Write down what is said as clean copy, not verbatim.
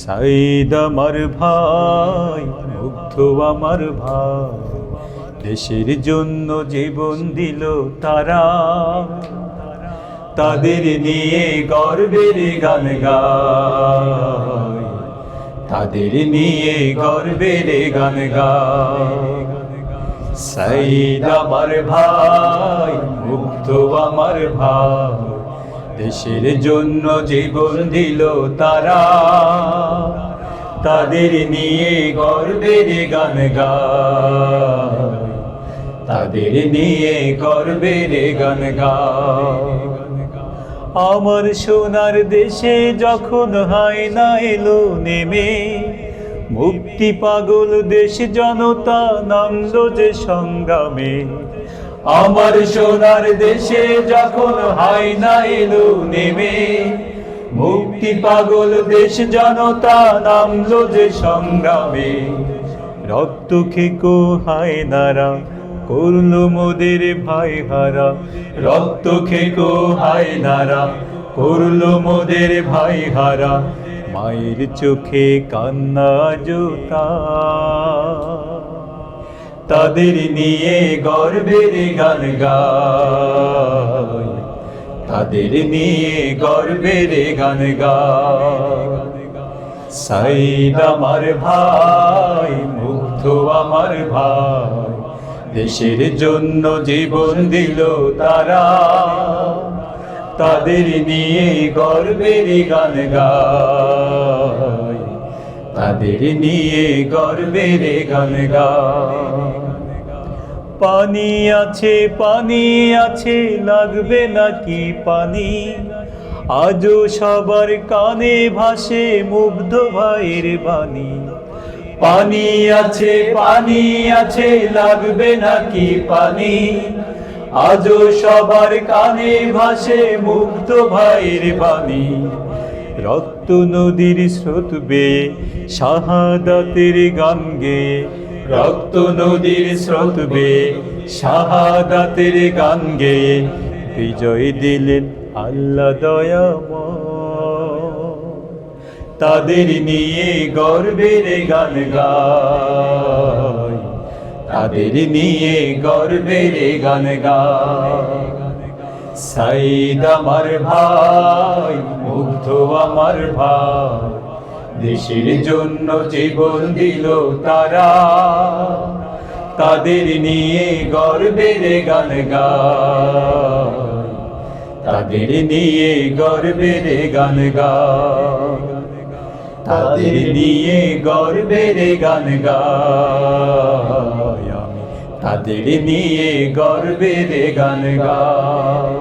সাইদ আমার ভাই, মুগ্ধ আমার ভাই, দেশের জন্য জীবন দিল তারা। তাদের নিয়ে গর্বের গান গায়, তাদের নিয়ে গর্বের গান গায়। সাইদ আমার ভাই, মুগ্ধ আমার ভাই, দেশের জন্য জীবন দিল তারা। তাদের নিয়ে গর্বের গান গায়, তাদের নিয়ে গর্বের গান গায়। আমার সোনার দেশে যখন হায়না এলো নেমে, মুক্তি পাগল দেশ জনতা নামলো যে সংগ্রামে। আমার সোনার দেশে যখন হায়না এলো নেমে, মুক্তি পাগল দেশ জনতা নামলো যে সংগ্রামে। রক্ত খেকো হায়নারা করলো মোদের ভাই হারা, রক্ত খেকো হায়নারা করলো মোদের ভাই হারা। মায়ের চোখে কান্না জোতা, তাদের নিয়ে গর্বের গান গায়, তাদের নিয়ে গর্বের গান গায়। সাইদ আমার ভাই, মুগ্ধ আমার ভাই, দেশের জন্য জীবন দিল তারা। তাদের নিয়ে গর্বের গান গায়, তাদের নিয়ে গর্বের গান গায়। পানি আছে, পানি আছে, লাগবে নাকি পানি? আজও সবার কানে ভাসে মুগ্ধ ভাইয়ের বাণী। পানি আছে, পানি আছে, লাগবে নাকি পানি? আজও সবার কানে ভাসে মুগ্ধ ভাইয়ের বাণী। রক্ত নদীর স্রোত বেয়ে শাহাদাতের গান গেয়ে, রক্ত নদীর স্রোত বেয়ে শাহাদাতের গান গেয়ে বিজয় দিলেন আল্লাহ দয়াময়। তাদের নিয়ে গর্বের গান গায়, তাদের নিয়ে গর্বের গান গায়। সাইদ আমার ভাই, মুগ্ধ আমার ভাই, দেশের জন্য জীবন দিল তারা। তাদের নিয়ে গর্বের গান গায়, তাদের নিয়ে গর্বের গান গায়, তাদের নিয়ে গর্বের গান গায়। আমি তাদের নিয়ে গর্বের গান গায়।